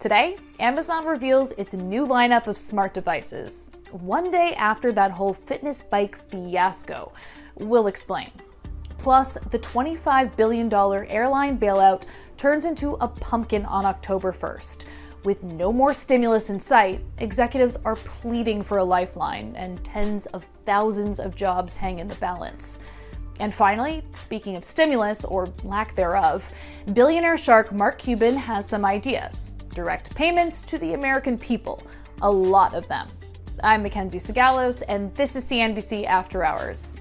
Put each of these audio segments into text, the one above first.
Today, Amazon reveals its new lineup of smart devices, one day after that whole fitness bike fiasco. We'll explain. Plus, the $25 billion airline bailout turns into a pumpkin on October 1st. With no more stimulus in sight, executives are pleading for a lifeline, and tens of thousands of jobs hang in the balance. And finally, speaking of stimulus, or lack thereof, billionaire shark Mark Cuban has some ideas. Direct payments to the American people. A lot of them. I'm Mackenzie Sagalos, and this is CNBC After Hours.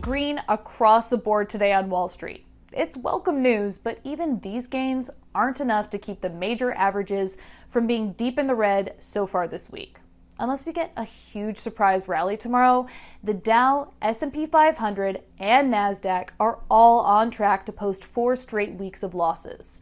Green across the board today on Wall Street. It's welcome news, but even these gains aren't enough to keep the major averages from being deep in the red so far this week. Unless we get a huge surprise rally tomorrow, the Dow, S&P 500, and NASDAQ are all on track to post 4 straight weeks of losses.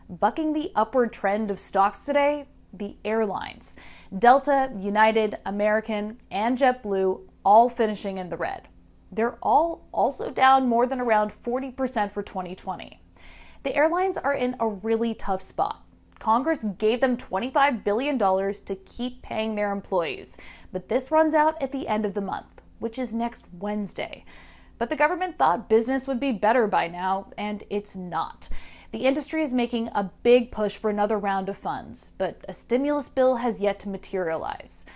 Bucking the upward trend of stocks today, the airlines. Delta, United, American, and JetBlue all finishing in the red. They're all also down more than around 40% for 2020. The airlines are in a really tough spot. Congress gave them $25 billion to keep paying their employees, but this runs out at the end of the month, which is next Wednesday. But the government thought business would be better by now, and it's not. The industry is making a big push for another round of funds, but a stimulus bill has yet to materialize.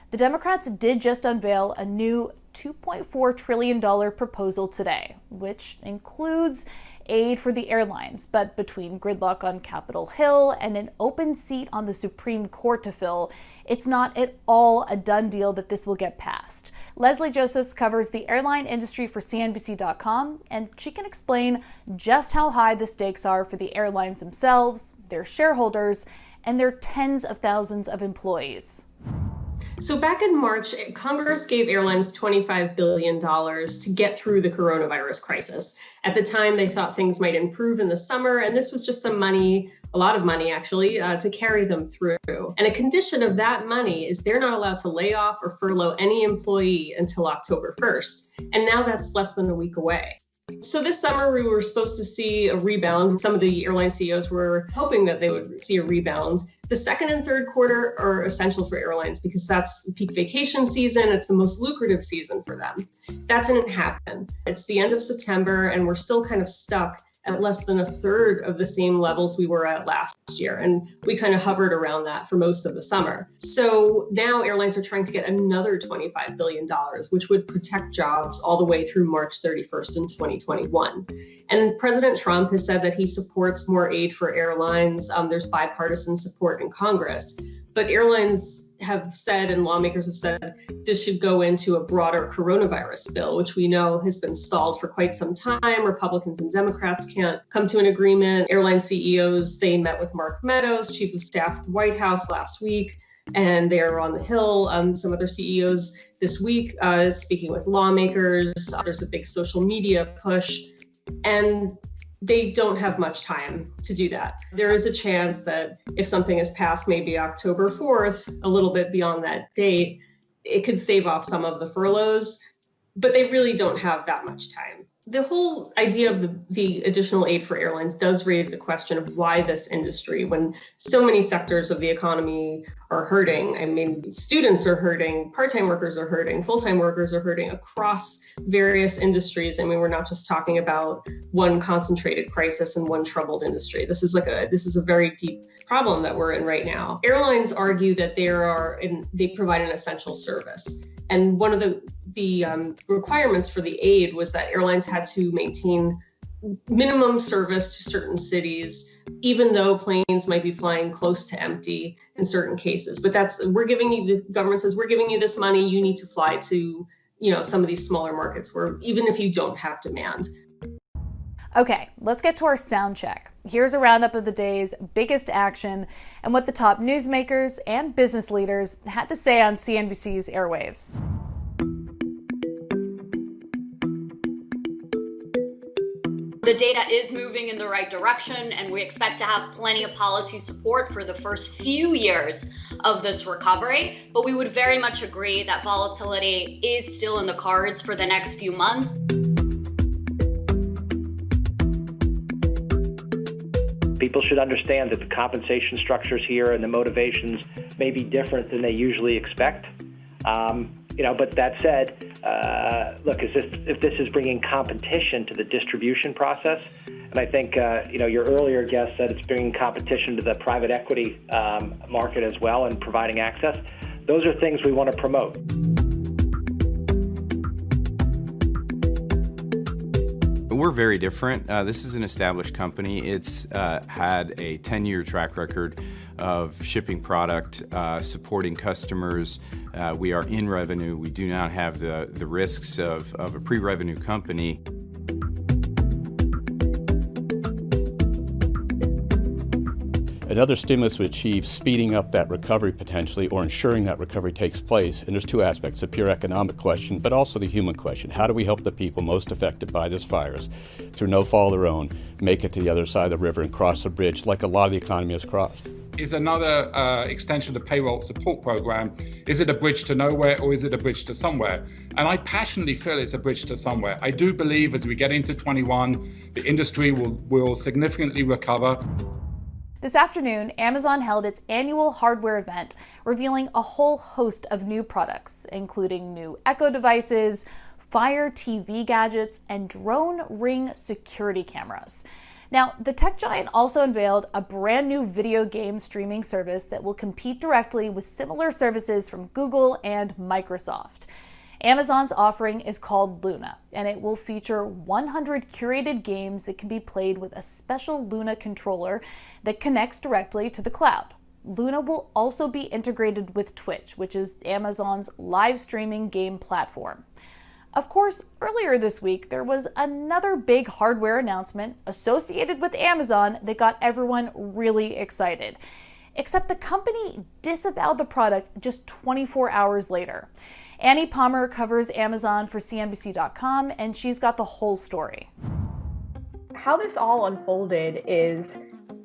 The Democrats did just unveil a new $2.4 trillion proposal today, which includes aid for the airlines, but between gridlock on Capitol Hill and an open seat on the Supreme Court to fill, it's not at all a done deal that this will get passed. Leslie Josephs covers the airline industry for CNBC.com, and she can explain just how high the stakes are for the airlines themselves, their shareholders, and their tens of thousands of employees. So back in March, Congress gave airlines $25 billion to get through the coronavirus crisis. At the time, they thought things might improve in the summer, and this was just some money, a lot of money actually, to carry them through. And a condition of that money is they're not allowed to lay off or furlough any employee until October 1st. And now that's less than a week away. So this summer, we were supposed to see a rebound. Some of the airline CEOs were hoping that they would see a rebound. The second and third quarter are essential for airlines because that's peak vacation season. It's the most lucrative season for them. That didn't happen. It's the end of September, and we're still kind of stuck at less than a third of the same levels we were at last year. And we kind of hovered around that for most of the summer. So now airlines are trying to get another $25 billion, which would protect jobs all the way through March 31st in 2021. And President Trump has said that he supports more aid for airlines. There's bipartisan support in Congress. But airlines have said, and lawmakers have said, this should go into a broader coronavirus bill, which we know has been stalled for quite some time. Republicans and Democrats can't come to an agreement. Airline CEOs, they met with Mark Meadows, chief of staff at the White House last week, and they're on the Hill. Some other CEOs this week speaking with lawmakers. There's a big social media push, and they don't have much time to do that. There is a chance that if something is passed maybe October 4th, a little bit beyond that date, it could stave off some of the furloughs, but they really don't have that much time. The whole idea of the additional aid for airlines does raise the question of why this industry, when so many sectors of the economy are hurting. I mean, students are hurting, part-time workers are hurting, full-time workers are hurting across various industries. I mean, we're not just talking about one concentrated crisis and one troubled industry. This is a very deep problem that we're in right now. Airlines argue that they provide an essential service. And one of the requirements for the aid was that airlines had to maintain minimum service to certain cities, even though planes might be flying close to empty in certain cases. But the government says, we're giving you this money, you need to fly to, some of these smaller markets where even if you don't have demand. Okay, let's get to our sound check. Here's a roundup of the day's biggest action and what the top newsmakers and business leaders had to say on CNBC's airwaves. The data is moving in the right direction, and we expect to have plenty of policy support for the first few years of this recovery. But we would very much agree that volatility is still in the cards for the next few months. People should understand that the compensation structures here and the motivations may be different than they usually expect. But that said, look, if this is bringing competition to the distribution process, and I think, your earlier guest said it's bringing competition to the private equity market as well and providing access, those are things we want to promote. We're very different. This is an established company. It's had a 10-year track record of shipping product, supporting customers. We are in revenue. We do not have the risks of a pre-revenue company. Another stimulus would achieve speeding up that recovery potentially, or ensuring that recovery takes place. And there's two aspects, the pure economic question, but also the human question. How do we help the people most affected by this virus, through no fault of their own, make it to the other side of the river and cross the bridge like a lot of the economy has crossed? Is another extension of the payroll support program, is it a bridge to nowhere or is it a bridge to somewhere? And I passionately feel it's a bridge to somewhere. I do believe as we get into 21, the industry will significantly recover. This afternoon, Amazon held its annual hardware event, revealing a whole host of new products, including new Echo devices, Fire TV gadgets, and drone Ring security cameras. Now, the tech giant also unveiled a brand new video game streaming service that will compete directly with similar services from Google and Microsoft. Amazon's offering is called Luna, and it will feature 100 curated games that can be played with a special Luna controller that connects directly to the cloud. Luna will also be integrated with Twitch, which is Amazon's live streaming game platform. Of course, earlier this week, there was another big hardware announcement associated with Amazon that got everyone really excited. Except the company disavowed the product just 24 hours later. Annie Palmer covers Amazon for CNBC.com, and she's got the whole story. How this all unfolded is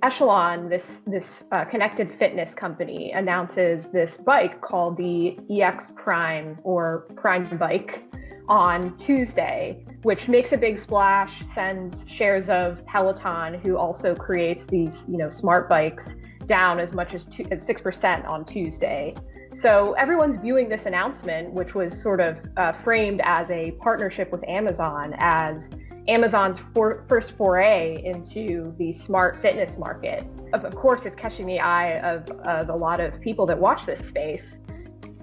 Echelon, this connected fitness company, announces this bike called the EX Prime or Prime Bike on Tuesday, which makes a big splash, sends shares of Peloton, who also creates these, smart bikes, down as much as 6% on Tuesday. So everyone's viewing this announcement, which was sort of framed as a partnership with Amazon, as Amazon's first foray into the smart fitness market. Of course, it's catching the eye of a lot of people that watch this space.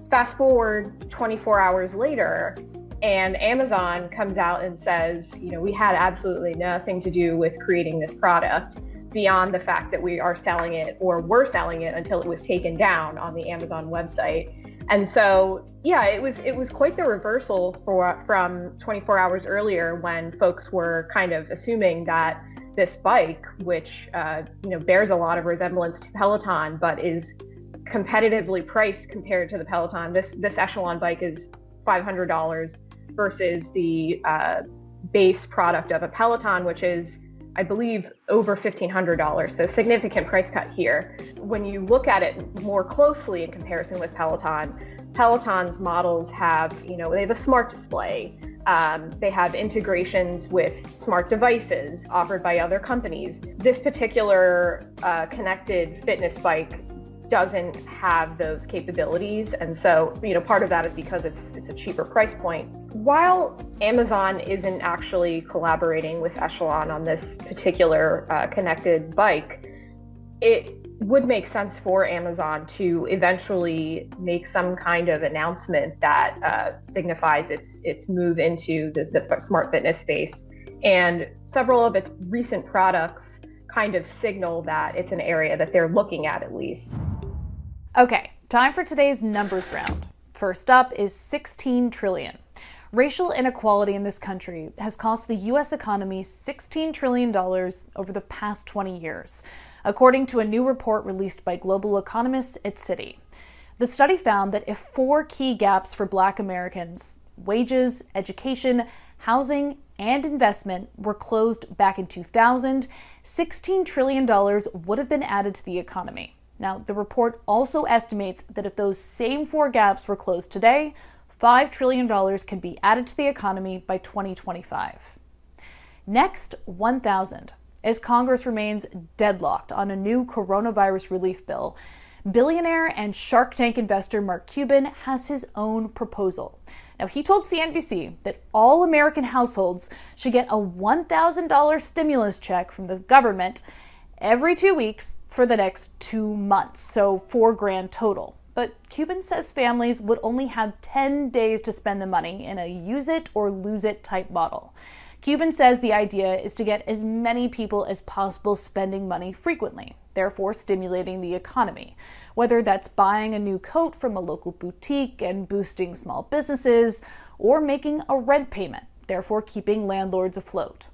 Fast forward 24 hours later, and Amazon comes out and says, we had absolutely nothing to do with creating this product, beyond the fact that we are selling it, or were selling it until it was taken down on the Amazon website. And so, it was quite the reversal from 24 hours earlier, when folks were kind of assuming that this bike, which bears a lot of resemblance to Peloton, but is competitively priced compared to the Peloton. This Echelon bike is $500 versus the base product of a Peloton, which is, I believe, over $1,500, so significant price cut here. When you look at it more closely in comparison with Peloton's models have, they have a smart display. They have integrations with smart devices offered by other companies. This particular connected fitness bike doesn't have those capabilities, and so part of that is because it's a cheaper price point. While Amazon isn't actually collaborating with Echelon on this particular connected bike, it would make sense for Amazon to eventually make some kind of announcement that signifies its move into the smart fitness space. And several of its recent products kind of signal that it's an area that they're looking at least. Okay, time for today's numbers round. First up is 16 trillion. Racial inequality in this country has cost the U.S. economy $16 trillion over the past 20 years, according to a new report released by global economists at Citi. The study found that if 4 key gaps for Black Americans, wages, education, housing, and investment, were closed back in 2000, $16 trillion would have been added to the economy. Now, the report also estimates that if those same 4 gaps were closed today, $5 trillion can be added to the economy by 2025. Next, 1,000. As Congress remains deadlocked on a new coronavirus relief bill, billionaire and Shark Tank investor Mark Cuban has his own proposal. Now, he told CNBC that all American households should get a $1,000 stimulus check from the government every 2 weeks for the next 2 months, so $4,000 total. But Cuban says families would only have 10 days to spend the money in a use it or lose it type model. Cuban says the idea is to get as many people as possible spending money frequently, therefore stimulating the economy, whether that's buying a new coat from a local boutique and boosting small businesses, or making a rent payment, therefore keeping landlords afloat.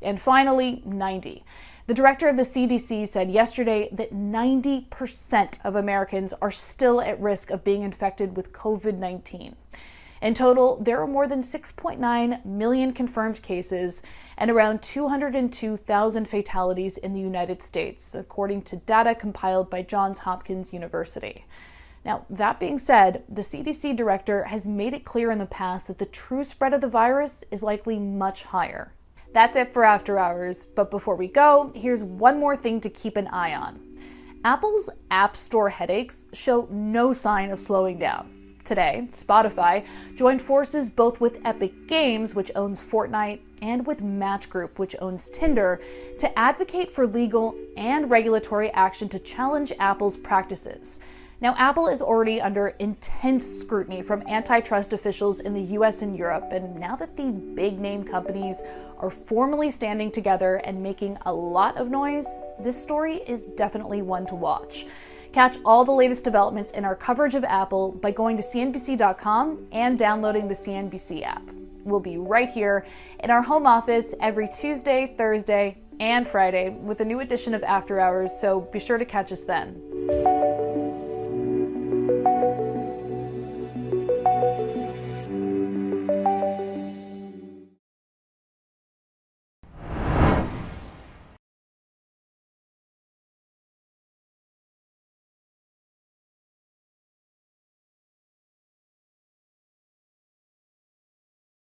And finally, 90. The director of the CDC said yesterday that 90% of Americans are still at risk of being infected with COVID-19. In total, there are more than 6.9 million confirmed cases and around 202,000 fatalities in the United States, according to data compiled by Johns Hopkins University. Now, that being said, the CDC director has made it clear in the past that the true spread of the virus is likely much higher. That's it for After Hours, but before we go, here's one more thing to keep an eye on. Apple's App Store headaches show no sign of slowing down. Today, Spotify joined forces both with Epic Games, which owns Fortnite, and with Match Group, which owns Tinder, to advocate for legal and regulatory action to challenge Apple's practices. Now, Apple is already under intense scrutiny from antitrust officials in the US and Europe, and now that these big-name companies are formally standing together and making a lot of noise, this story is definitely one to watch. Catch all the latest developments in our coverage of Apple by going to CNBC.com and downloading the CNBC app. We'll be right here in our home office every Tuesday, Thursday, and Friday with a new edition of After Hours, so be sure to catch us then.